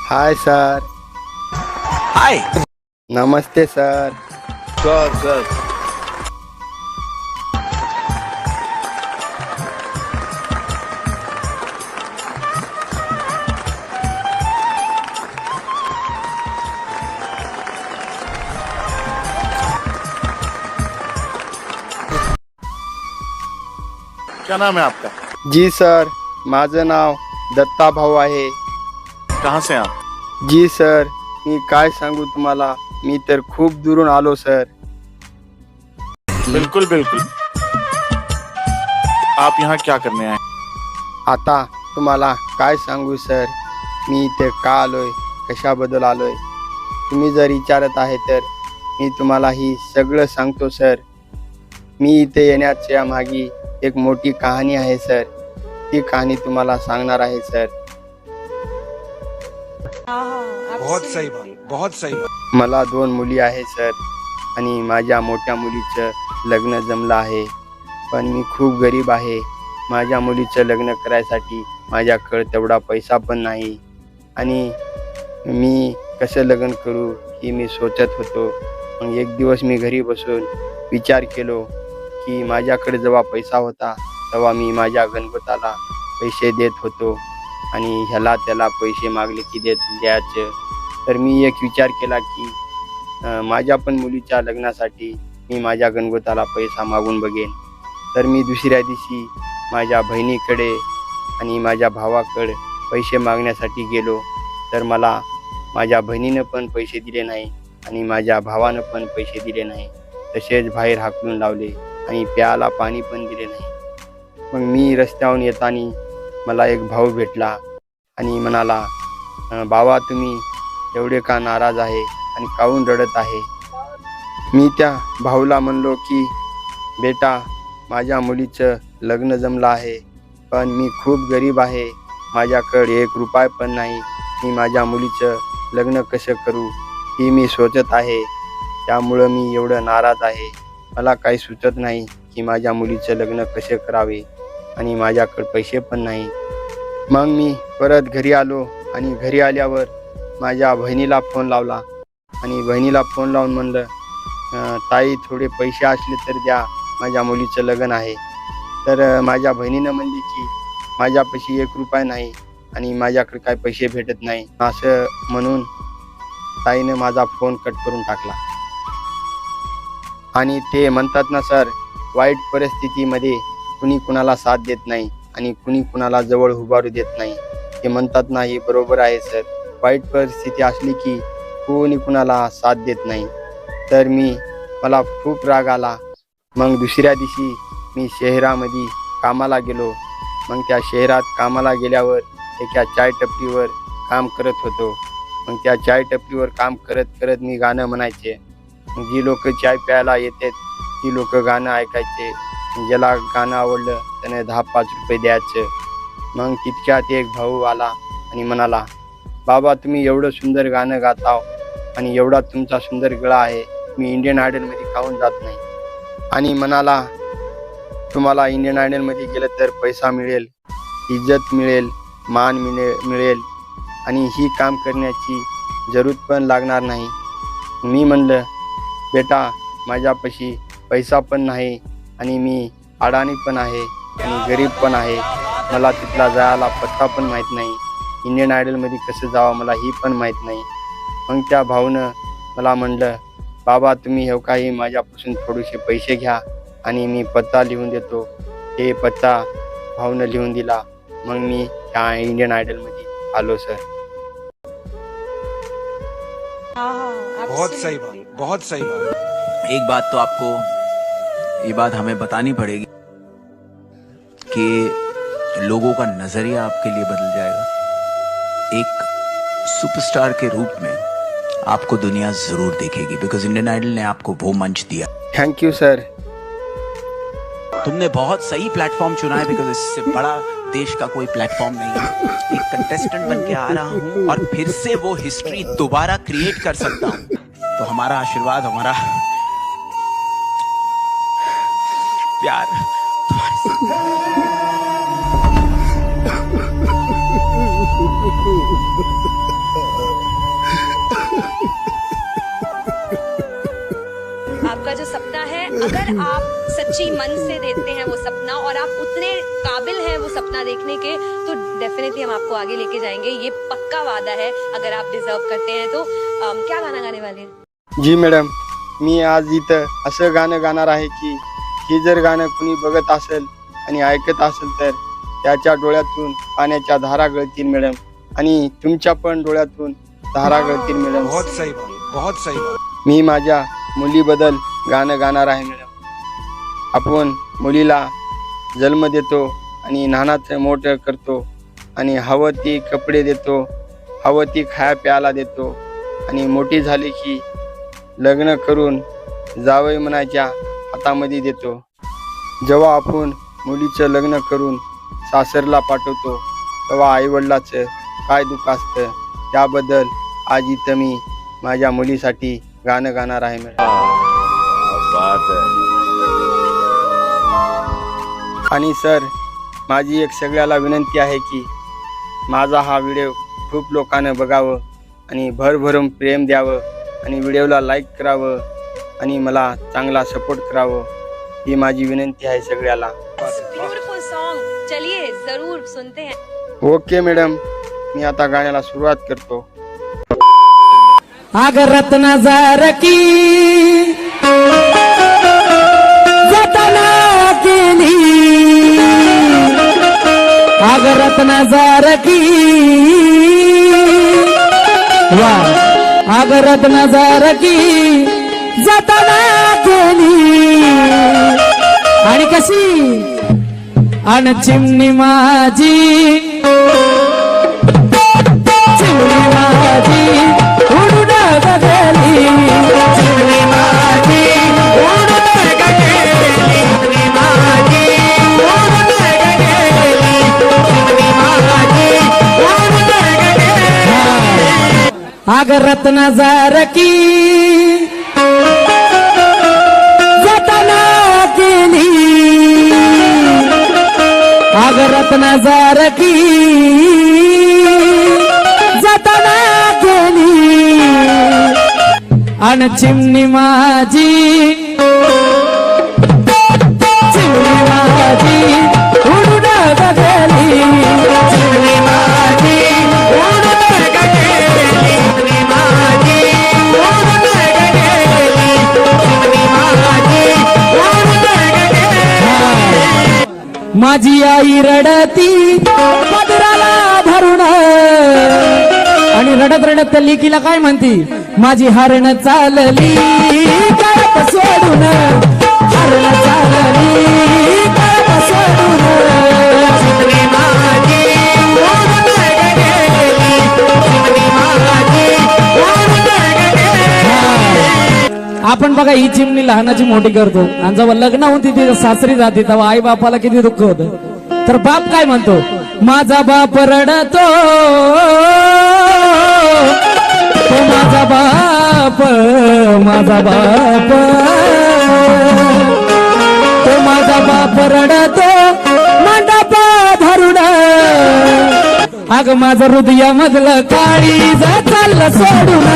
हाय sir. Hi. नमस्ते sir. Sir क्या नाम है आपका? जी सर, माझं नाव दत्ता भाऊ आहे. कहाँ से हैं आप? जी सर, मी काय सांगू तुम्हाला, मी तर खूप दुरून आलो सर. बिल्कुल बिल्कुल. आप यहाँ क्या करने आए? आता तुम्हाला काय सांगू सर, मी इथे का आलोय, कशाबद्दल आलोय, तुम्ही जर विचारत आहे तर मी तुम्हाला ही सगळं सांगतो सर. मी इथे येण्याच्या मागे एक मोठी कहाणी आहे सर. ती कहाणी तुम्हाला सांगणार आहे सर. बहुत सही बात, बहुत सही बात. मला 2 मुली आहेत सर आणि माझ्या मोठ्या मुलीचं लग्न जमलं आहे. पण मी खूप गरीब आहे. माझ्या मुलीचं लग्न करायसाठी माझ्याकडे तेवढा पैसा पण नाही आणि मी कसं लग्न करू हे मी सोचत होतो. मग एक दिवस मी घरी बसून विचार केलो की माझ्याकडे जेव्हा पैसा होता तेव्हा मी माझ्या गणपताला पैसे देत होतो आणि ह्याला त्याला पैसे मागले की द्यायचं. तर मी एक विचार केला की माझ्या पण मुलीच्या लग्नासाठी मी माझ्या गणगोताला पैसा मागून बघेन. तर मी दुसऱ्या दिवशी माझ्या बहिणीकडे आणि माझ्या भावाकडे पैसे मागण्यासाठी गेलो. तर मला माझ्या बहिणीनं पण पैसे दिले नाही आणि माझ्या भावानं पण पैसे दिले नाही. तसेच बाहेर हाकलून लावले आणि प्यायला पाणी पण दिले नाही. मग मी रस्त्यावरून येताना मला एक भाऊ भेटला आणि म्हणाला, बाबा तुम्ही एवढे का नाराज आहे आणि काहून रडत आहे. मी त्या भाऊला म्हणलो की बेटा माझ्या मुलीचं लग्न जमलं आहे पण मी खूप गरीब आहे. माझ्याकडे 1 रुपया पण नाही. मी माझ्या मुलीचं लग्न कसं करू ही मी सोचत आहे. त्यामुळं मी एवढं नाराज आहे. मला काही सुचत नाही की माझ्या मुलीचं लग्न कसे करावे आणि माझ्याकडे पैसे पण नाही. मग मी परत घरी आलो आणि घरी आल्यावर माझ्या बहिणीला फोन लावला आणि बहिणीला फोन लावून म्हणलं, ताई थोडे पैसे असले तर द्या, माझ्या मुलीचं लग्न आहे. तर माझ्या बहिणीनं म्हणली की माझ्यापाशी 1 रुपया नाही आणि माझ्याकडे काय पैसे भेटत नाही. असं म्हणून ताईनं माझा फोन कट करून टाकला. आणि ते म्हणतात ना सर, वाईट परिस्थितीमध्ये कुणी कुणाला साथ देत नाही आणि कुणी कुणाला जवळ उभारू देत नाही. ते म्हणतात ना, हे बरोबर आहे सर. वाईट परिस्थिती असली की कोणी कुणाला साथ देत नाही. तर मला खूप राग आला. मग दुसऱ्या दिवशी मी शहरामध्ये कामाला गेलो. मग त्या शहरात कामाला गेल्यावर एका चाय टपरीवर काम करत होतो. मग त्या चाय टपरीवर काम करत करत मी गाणं म्हणायचे. जी लोक चाय प्यायला येतात ती लोक गाणं ऐकायचे. ज्याला गाणं आवडलं त्याने 10-5 रुपये द्यायचं. मग तितक्यात एक भाऊ आला आणि म्हणाला, बाबा तुम्ही एवढं सुंदर गाणं गाताव आणि एवढा तुमचा सुंदर गळा आहे, मी इंडियन आयडलमध्ये काहून जात नाही. आणि म्हणाला, तुम्हाला इंडियन आयडलमध्ये गेलं तर पैसा मिळेल, इज्जत मिळेल, मान मिळेल आणि ही काम करण्याची जरूरत पण लागणार नाही. मी म्हणलं, बेटा माझ्यापाशी पैसा पण नाही आणि मी अडाणी पण आहे आणि गरीब पण आहे. मला तिथला जायला पत्ता पण माहीत नाही. इंडियन आयडलमध्ये कसं जावं मला ही पण माहीत नाही. मग त्या भाऊनं मला म्हणलं, बाबा तुम्ही हे काही माझ्यापासून थोडेसे पैसे घ्या आणि मी पत्ता लिहून देतो. हे पत्ता भाऊनं लिहून दिला. मग मी ह्या इंडियन आयडलमध्ये आलो सर. बहुत सही बात, बहुत सही बात. एक बात तो आपको ये बात हमें बतानी पड़ेगी कि लोगों का नजरिया आपके लिए बदल जाएगा. एक सुपरस्टार के रूप में आपको दुनिया जरूर देखेगी, बिकॉज इंडियन आइडल ने आपको वो मंच दिया. Thank you sir. तुमने बहुत सही प्लेटफॉर्म चुना है, बिकॉज इससे बड़ा देश का कोई प्लेटफॉर्म नहीं है. एक कंटेस्टेंट बन के आ रहा हूँ और फिर से वो हिस्ट्री दोबारा क्रिएट कर सकता हूँ. तो हमारा आशीर्वाद, हमारा प्यार तुम्हारे अगर आप सच्ची मन से देखते हैं वो सपना और आप उतने काबिल हैं वो सपना देखने के, तो डेफिनेटली हम आपको आगे लेके जाएंगे, ये पक्का वादा है। अगर आप डिजर्व करते हैं तो क्या गाना गाने वाले हैं? जी मॅडम, मी आज इथं असं गाणं गाणार आहे की हे जर गाणं कुणी बघत असेल आणि ऐकत असेल तर त्याच्या डोळ्यातून पाण्याच्या धारा गळतील मॅडम, आणि तुमच्या पण डोळ्यातून धारा गळतील मॅडम. बहुत सही बात, बहुत सही बात. मी माझ्या मुलीबद्दल गाणं गाणार आहे मॅडम. आपण मुलीला जन्म देतो आणि लहानाचं मोठं करतो आणि हवं ती कपडे देतो, हवं ती खाया प्यायला देतो आणि मोठी झाली की लग्न करून जावई म्हणायच्या हातामध्ये देतो. जेव्हा आपण मुलीचं लग्न करून सासरला पाठवतो तेव्हा आईवडिलाचं काय दुःख असतं, त्याबद्दल आज इथं मी माझ्या मुलीसाठी गाणं गाणार आहे मॅडम. आणि सर, माझी एक सगळ्याला विनंती आहे की माझा हा व्हिडिओ खूप लोकांना बघावं आणि भरभरून प्रेम द्यावं आणि व्हिडिओला लाईक करावं आणि मला चांगला सपोर्ट करावं, ही माझी विनंती आहे सगळ्याला. ब्यूटीफुल सॉन्ग, चलिए जरूर सुनते हैं. ओके मॅडम, मी आता गाण्याला सुरुवात करतो. आग रत्ना जारकी जतना केली, आग रत्ना जारकी वा, आग रत्ना जारकी जतना केली, आणि कशी अन चिमणी माझी, चिमणी माझी उडून गेली, चिमणी माझी उडून गेली, चिमणी माझी उडून गेली, चिमणी माझी उडून गेली. आग रत्ना जारकी जतना केली, आग रत्ना जारकी जतना केली, अन चिमणी माझी, चिमणी माझी उडून गेली, चिमणी माझी उडून गेली, चिमणी माझी उडून गेली, चिमणी माझी उडून गेली. माझी आई रडती पदराला धरून, आणि रडत रडत त्या लेकीला काय म्हणती, माझी हरण चालली कळप सोडून, हरण चालली कळप सोडून, चिमणी माझी उडून गेली, चिमणी माझी उडून गेली. आपण बघा, ही चिमणी लहानाची मोठी करतो आणि जेव्हा लग्न होती ती सासरी जाते तेव्हा आई बापाला किती दुःख होतं. तर बाप काय म्हणतो, माझा बाप रडतो, तो माझा बाप, माझा बाप, तो माझा बाप रडतो मंडप धरुण, अग माझं हृदयामधलं काळीज चाललं सोडून,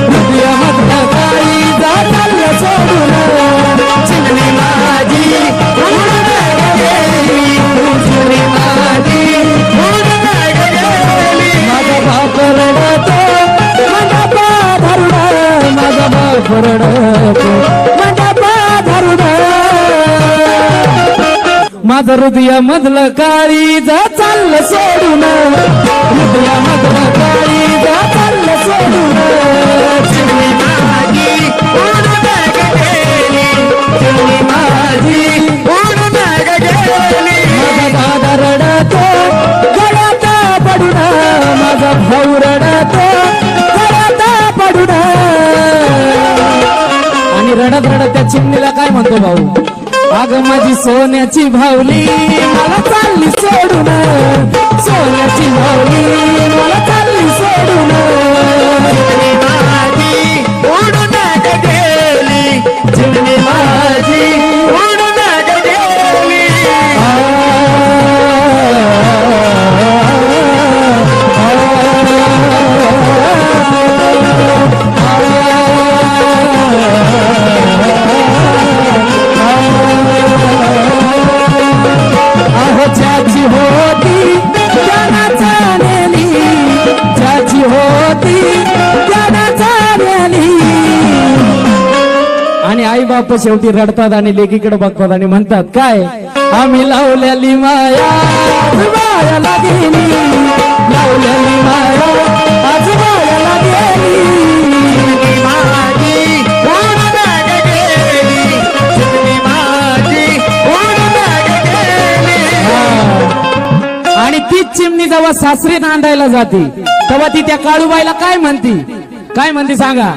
हृदयामधलं काळीज चाललं सोडून, चिमणी माझी उडून गेली, चिमणी माझी उडून गेली. माझा बाप रडतो मंडप धरुण, माझा बाप रडतो मंडप धरुण, माझं हृदयामधलं काळीज चाललं सोडून, हृदयामधलं काळीज चाललं सोडून, चिमणी माझी उडून गेली, चिमणी माझी उडून गेली. माझा दादा रडतो गळ्यात पडून, माझा भाऊ रडतो गळ्यात पडून, आणि रडत रडत त्या चिमणीला काय म्हणतो भाऊ, अग माझी सोन्याची भावली मला चालली सोडून, सोन्याची भावली मला चालली सोडून, चिमणी माझी उडून गेली, चिमणी माझी उडून गेली. बाप शेवटी रडतात आणि लेकीकडे बघतात आणि म्हणतात काय, आम्ही लावलेली माया आज मायाला गेली, लावलेली माया आज मायाला गेली. आणि तीच चिमणी जेव्हा सासरी नांदायला जाते तेव्हा ती त्या काळूबाईला काय म्हणते सांगा.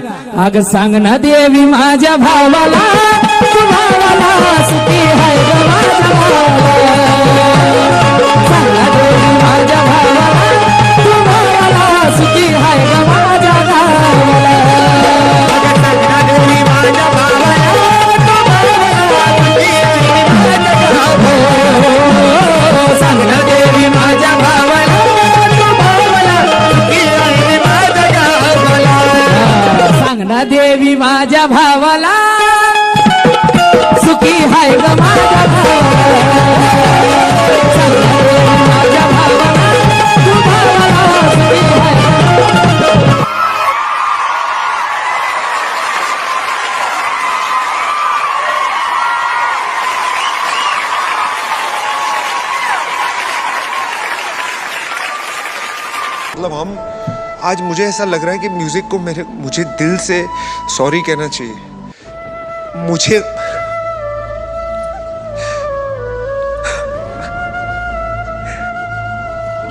अग सांग ना देवी माझ्या भावाला, तू भावाला सुखी हाय ग माझ्या भावाला. सांग ना देवी माझ्या भावाला, तू भावाला सुखी हाय ग माझ्या भावाला. सांग ना देवी माझ्या भावाला, तू भावाला सुखी हाय ग माझ्या भावाला. सांग ना देवी माझ्या भावाला, तू भावाला सुखी हाय ग माझ्या भावाला. सांग ना देवी माझ्या भावाला सुखी हाय ग माझ्या भावाला. सांग ना देवी माझ्या भावाला, तू भावाला सुखी हाय ग. मतलब हम आज मुझे ऐसा लग रहा है कि म्यूजिक को मुझे दिल से सॉरी कहना चाहिए. मुझे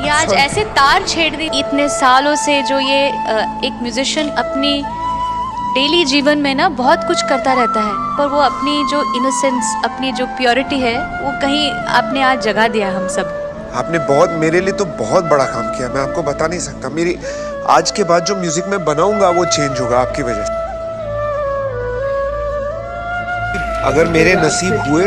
ये आज ऐसे तार छेड़ दी. इतने सालों से जो ये एक म्यूजिशियन अपनी डेली जीवन में ना बहुत कुछ करता रहता है, पर वो अपनी जो इनोसेंस, अपनी जो प्योरिटी है, वो कहीं आपने आज जगा दिया हम सब. आपने बहुत मेरे लिए तो बहुत बड़ा काम किया. मैं आपको बता नहीं सकता. मेरी आज के बाद जो म्यूजिक मैं बनाऊंगा वो चेंज होगा आपकी वजह से. अगर मेरे नसीब हुए